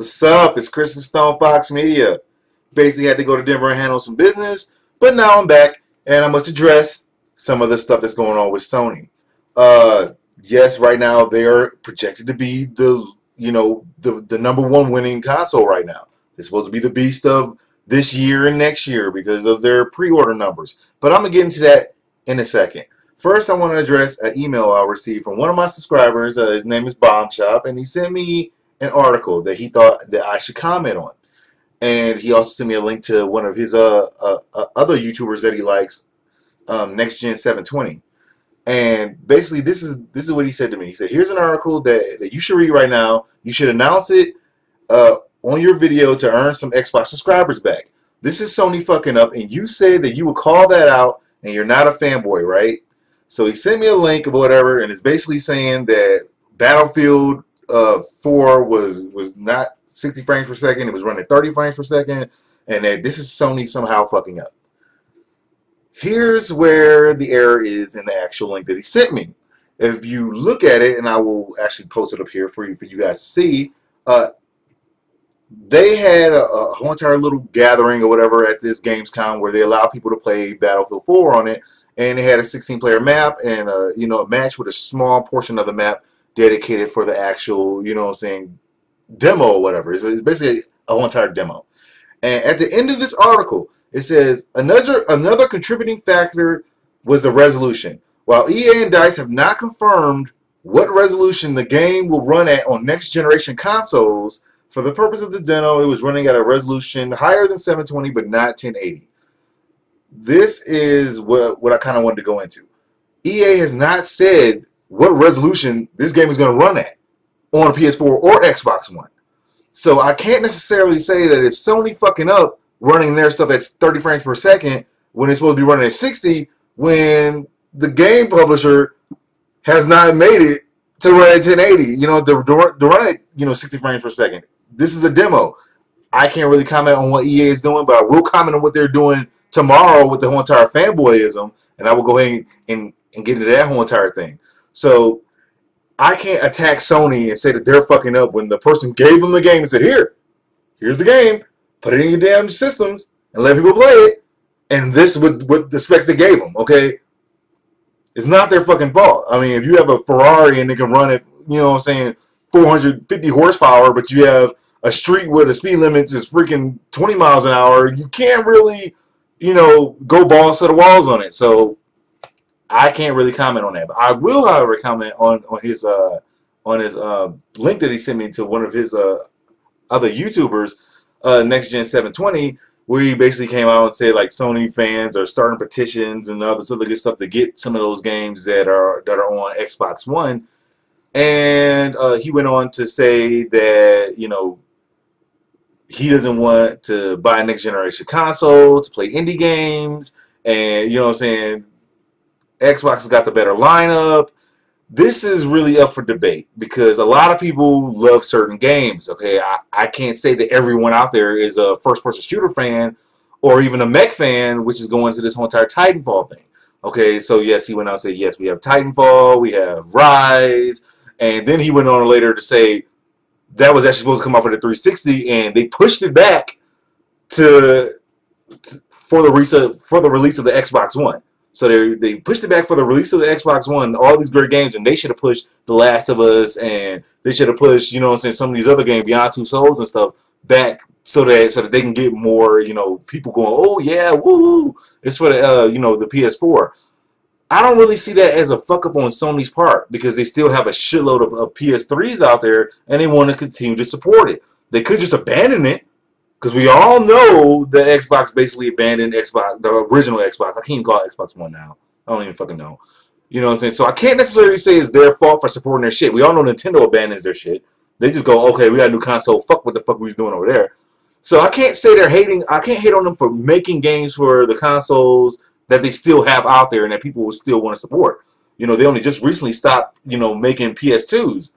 What's up? It's Chris from Stone Fox Media. Basically had to go to Denver and handle some business, but now I'm back and I must address some of the stuff that's going on with Sony. Yes, right now they are projected to be the #1 winning console right now. It's supposed to be the beast of this year and next year because of their pre-order numbers. But I'm gonna get into that in a second. First, I want to address an email I received from one of my subscribers. His name is Bomb Shop, and he sent me an article that he thought that I should comment on. And he also sent me a link to one of his other YouTubers that he likes, Next Gen 720. And basically, this is what he said to me. He said, "Here's an article that you should read right now. You should announce it on your video to earn some Xbox subscribers back. This is Sony fucking up, and you said that you would call that out, and you're not a fanboy, right?" So he sent me a link or whatever, and it's basically saying that Battlefield 4 was not 60 frames per second. It was running 30 frames per second, and that this is Sony somehow fucking up. Here's where the error is in the actual link that he sent me. If you look at it, and I will actually post it up here for you guys to see, they had a whole entire little gathering or whatever at this Gamescom where they allow people to play Battlefield 4 on it, and they had a 16-player map and a match with a small portion of the map dedicated for the actual, demo or whatever. It's basically a whole entire demo. And at the end of this article, it says, another contributing factor was the resolution. While EA and DICE have not confirmed what resolution the game will run at on next generation consoles, for the purpose of the demo, it was running at a resolution higher than 720 but not 1080. This is what I kind of wanted to go into. EA has not said what resolution this game is going to run at on a PS4 or Xbox One. So I can't necessarily say that it's Sony fucking up running their stuff at 30 frames per second when it's supposed to be running at 60 when the game publisher has not made it to run at 1080, to run at 60 frames per second. This is a demo. I can't really comment on what EA is doing, but I will comment on what they're doing tomorrow with the whole entire fanboyism, and I will go ahead and get into that whole entire thing. So I can't attack Sony and say that they're fucking up when the person gave them the game and said, here's the game, put it in your damn systems and let people play it, and this is what the specs they gave them, okay? It's not their fucking fault. I mean, if you have a Ferrari and they can run it, 450 horsepower, but you have a street where the speed limit is freaking 20 miles an hour, you can't really, go balls to the walls on it. So I can't really comment on that. But I will, however, comment on his link that he sent me to one of his other YouTubers, Next Gen 720, where he basically came out and said like Sony fans are starting petitions and other good stuff to get some of those games that are on Xbox One. And he went on to say that, he doesn't want to buy a next generation console to play indie games. And, Xbox has got the better lineup. This is really up for debate because a lot of people love certain games. Okay, I can't say that everyone out there is a first-person shooter fan or even a mech fan, which is going to this whole entire Titanfall thing. Okay, so yes, he went out and said, yes, we have Titanfall, we have Rise. And then he went on later to say that was actually supposed to come out for the 360, and they pushed it back for the release of the Xbox One. So they pushed it back for the release of the Xbox One. All these great games, and they should have pushed The Last of Us, and they should have pushed, some of these other games, Beyond Two Souls and stuff, back so that they can get more, people going, oh yeah, woo! It's for the the PS4. I don't really see that as a fuck up on Sony's part because they still have a shitload of PS3s out there and they want to continue to support it. They could just abandon it because we all know that Xbox basically abandoned the original Xbox. I can't even call it Xbox One now. I don't even fucking know. You know what I'm saying? So I can't necessarily say it's their fault for supporting their shit. We all know Nintendo abandons their shit. They just go, okay, we got a new console. Fuck what the fuck we was doing over there. So I can't say they're hating. I can't hate on them for making games for the consoles that they still have out there and that people will still want to support. They only just recently stopped, making PS2s.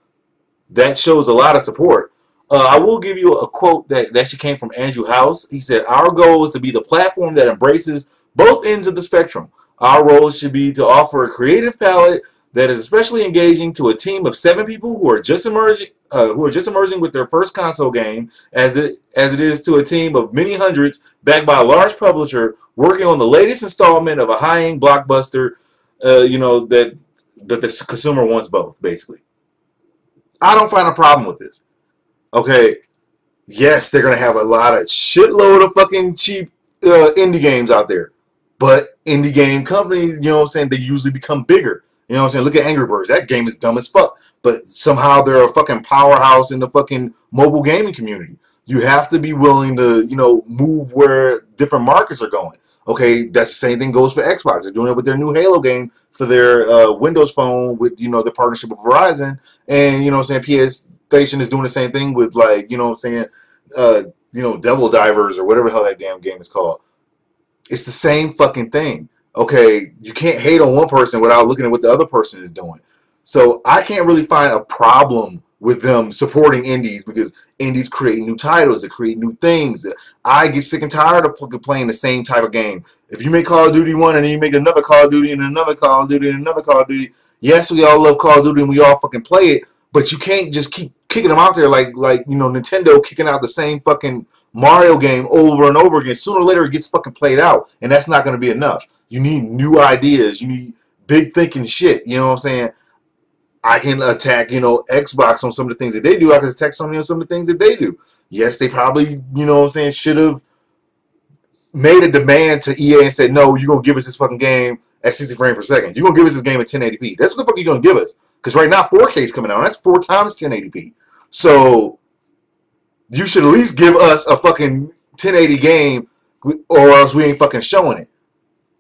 That shows a lot of support. I will give you a quote that actually came from Andrew House. He said, "Our goal is to be the platform that embraces both ends of the spectrum. Our role should be to offer a creative palette that is especially engaging to a team of 7 people who are just emerging with their first console game, as it is to a team of many hundreds backed by a large publisher working on the latest installment of a high-end blockbuster. That the consumer wants both, basically. I don't find a problem with this. Okay, yes, they're gonna have a lot of shitload of fucking cheap indie games out there, but indie game companies, you know what I'm saying, they usually become bigger. You know what I'm saying? Look at Angry Birds. That game is dumb as fuck, but somehow they're a fucking powerhouse in the fucking mobile gaming community. You have to be willing to, move where different markets are going. Okay, that's the same thing goes for Xbox. They're doing it with their new Halo game for their Windows Phone with, the partnership with Verizon. And, PlayStation is doing the same thing with, like, Devil Divers or whatever the hell that damn game is called. It's the same fucking thing. Okay, you can't hate on one person without looking at what the other person is doing. So I can't really find a problem with them supporting indies, because indies create new titles, they create new things. I get sick and tired of fucking playing the same type of game. If you make Call of Duty 1 and then you make another Call of Duty and another Call of Duty and another Call of Duty, yes, we all love Call of Duty and we all fucking play it, but you can't just keep kicking them out there like Nintendo kicking out the same fucking Mario game over and over again. Sooner or later it gets fucking played out, and that's not going to be enough. You need new ideas. You need big thinking shit. You know what I'm saying? I can attack, Xbox on some of the things that they do. I can attack Sony on some of the things that they do. Yes, they probably, should have made a demand to EA and said, no, you're going to give us this fucking game at 60 frames per second. You're going to give us this game at 1080p. That's what the fuck you're going to give us. Because right now, 4K is coming out. And that's 4 times 1080p. So, you should at least give us a fucking 1080 game, or else we ain't fucking showing it.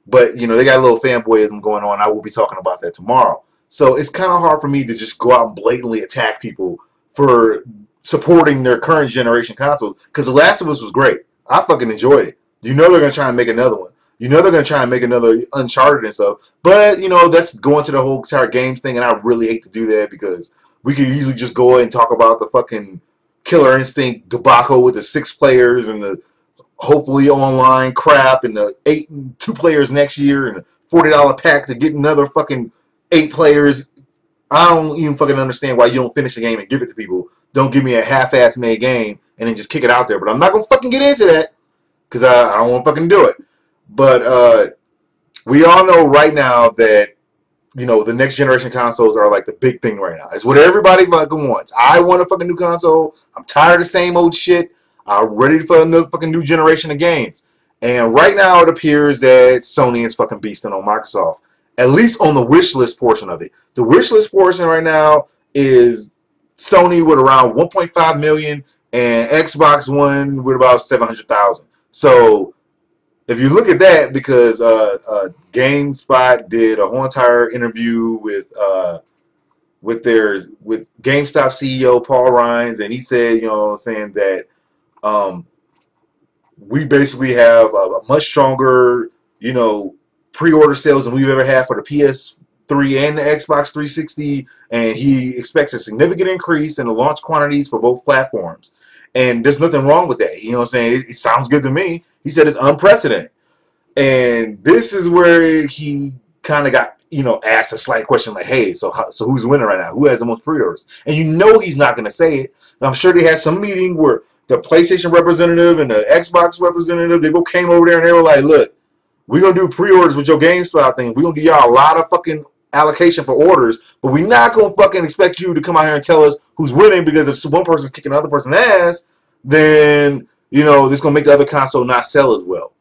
But, they got a little fanboyism going on. I will be talking about that tomorrow. So it's kind of hard for me to just go out and blatantly attack people for supporting their current generation consoles. Because The Last of Us was great. I fucking enjoyed it. They're going to try and make another one. They're going to try and make another Uncharted and stuff. But, that's going to the whole entire games thing, and I really hate to do that, because we could easily just go ahead and talk about the fucking Killer Instinct debacle with the 6 players and the hopefully online crap and the 8 and 2 players next year and a $40 pack to get another fucking 8 players. I don't even fucking understand why you don't finish the game and give it to people. Don't give me a half-ass made game and then just kick it out there. But I'm not going to fucking get into that, because I don't want to fucking do it. But we all know right now that, the next generation consoles are like the big thing right now. It's what everybody fucking wants. I want a fucking new console. I'm tired of the same old shit. I'm ready for another fucking new generation of games. And right now it appears that Sony is fucking beasting on Microsoft. At least on the wish list portion of it. The wish list portion right now is Sony with around 1.5 million and Xbox One with about 700,000. So if you look at that, because GameSpot did a whole entire interview with GameStop CEO Paul Rines, and he said, saying that we basically have a much stronger, pre-order sales than we've ever had for the PS3 and the Xbox 360, and he expects a significant increase in the launch quantities for both platforms. And there's nothing wrong with that. You know what I'm saying? It sounds good to me. He said it's unprecedented. And this is where he kind of got, asked a slight question like, hey, so who's winning right now? Who has the most pre-orders? And he's not going to say it. I'm sure they had some meeting where the PlayStation representative and the Xbox representative, they both came over there and they were like, look, we're going to do pre-orders with your GameStop thing. We're going to give y'all a lot of fucking allocation for orders, but we're not going to fucking expect you to come out here and tell us who's winning, because if one person's kicking the other person's ass, then, this is going to make the other console not sell as well.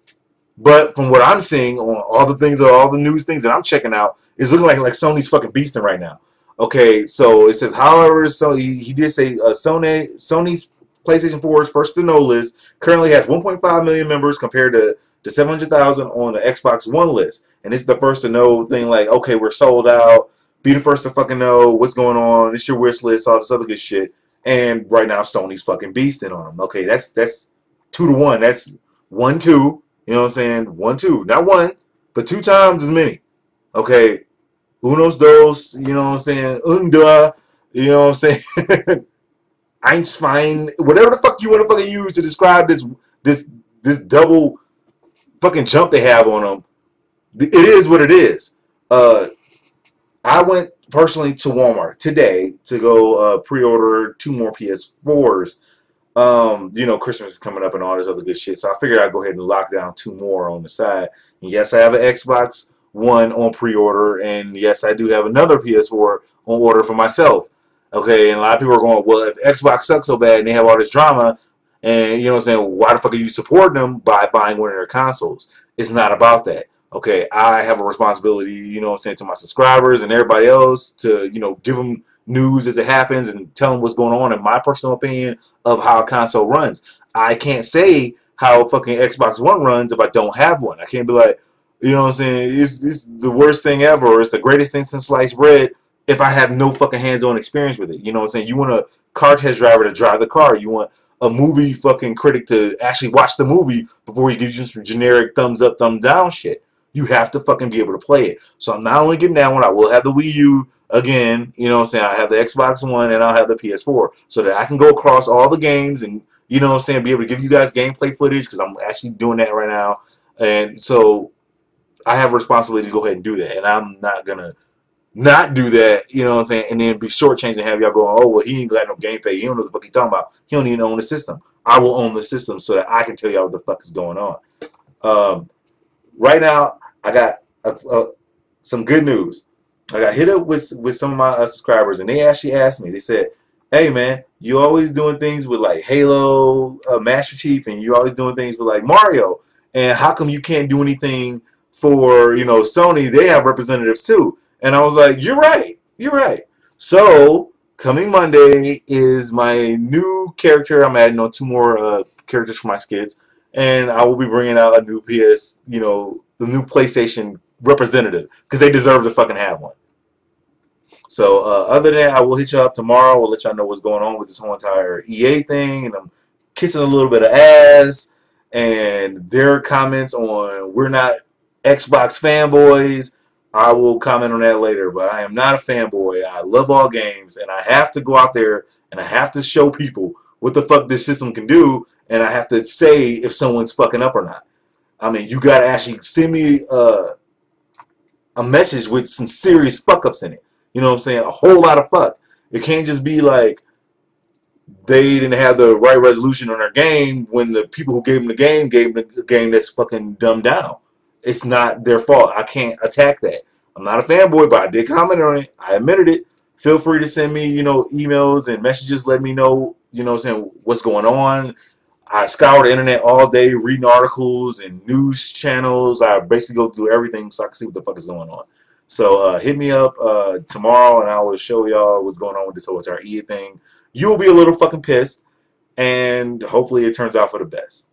But from what I'm seeing on all the news things that I'm checking out, it's looking like Sony's fucking beasting right now. Okay, so it says, however, so he did say Sony's PlayStation 4's first to know list currently has 1.5 million members compared to 700,000 on the Xbox One list. And it's the first to know thing, like, okay, we're sold out. Be the first to fucking know what's going on. It's your wish list, all this other good shit. And right now, Sony's fucking beasting on them. Okay, that's 2-to-1. That's 1-2. You know what I'm saying? 1-2. Not 1, but 2 times as many. Okay. Unos dos. You know what I'm saying? Unda. You know what I'm saying? Einstein. Whatever the fuck you want to fucking use to describe this double fucking jump they have on them. It is what it is. I went personally to Walmart today to go pre-order 2 more PS4s. You know, Christmas is coming up and all this other good shit. So I figured I'd go ahead and lock down 2 more on the side. And yes, I have an Xbox One on pre-order, and yes, I do have another PS4 on order for myself. Okay, and a lot of people are going, well, if Xbox sucks so bad and they have all this drama, and you know what I'm saying, why the fuck are you supporting them by buying one of their consoles? It's not about that. Okay, I have a responsibility, you know what I'm saying, to my subscribers and everybody else to, you know, give them news as it happens and tell them what's going on in my personal opinion of how a console runs. I can't say how fucking Xbox One runs if I don't have one. I can't be like, you know what I'm saying, it's the worst thing ever, or it's the greatest thing since sliced bread if I have no fucking hands-on experience with it. You know what I'm saying? You want a car test driver to drive the car. You want a movie fucking critic to actually watch the movie before he gives you some generic thumbs up, thumb down shit. You have to fucking be able to play it. So I'm not only getting that one, I will have the Wii U again. You know what I'm saying? I have the Xbox One and I'll have the PS4 so that I can go across all the games and, you know what I'm saying, be able to give you guys gameplay footage because I'm actually doing that right now. And so I have a responsibility to go ahead and do that. And I'm not going to not do that, you know what I'm saying, and then be shortchanged and have y'all going, oh, well, he ain't got no game pay. He don't know what the fuck he's talking about. He don't even own the system. I will own the system so that I can tell y'all what the fuck is going on. Right now, I got some good news. I got hit up with some of my subscribers, and they actually asked me. They said, "Hey, man, you always doing things with like Halo, Master Chief, and you always doing things with like Mario. And how come you can't do anything for, you know, Sony? They have representatives too." And I was like, "You're right. You're right." So coming Monday is my new character. I'm adding on 2 more characters for my skids. And I will be bringing out a new PS, you know, the new PlayStation representative because they deserve to fucking have one. So other than that, I will hit you up tomorrow. We'll let y'all know what's going on with this whole entire EA thing, and I'm kissing a little bit of ass and their comments on we're not Xbox fanboys. I will comment on that later, but I am not a fanboy. I love all games, and I have to go out there and I have to show people what the fuck this system can do, and I have to say if someone's fucking up or not. I mean, you gotta actually send me a message with some serious fuck ups in it. You know what I'm saying? A whole lot of fuck. It can't just be like they didn't have the right resolution on their game when the people who gave them the game that's fucking dumbed down. It's not their fault. I can't attack that. I'm not a fanboy, but I did comment on it. I admitted it. Feel free to send me, you know, emails and messages. Let me know, you know what I'm saying, what's going on. I scour the internet all day reading articles and news channels. I basically go through everything so I can see what the fuck is going on. So hit me up tomorrow and I will show y'all what's going on with this whole entire EA thing. You'll be a little fucking pissed, and hopefully it turns out for the best.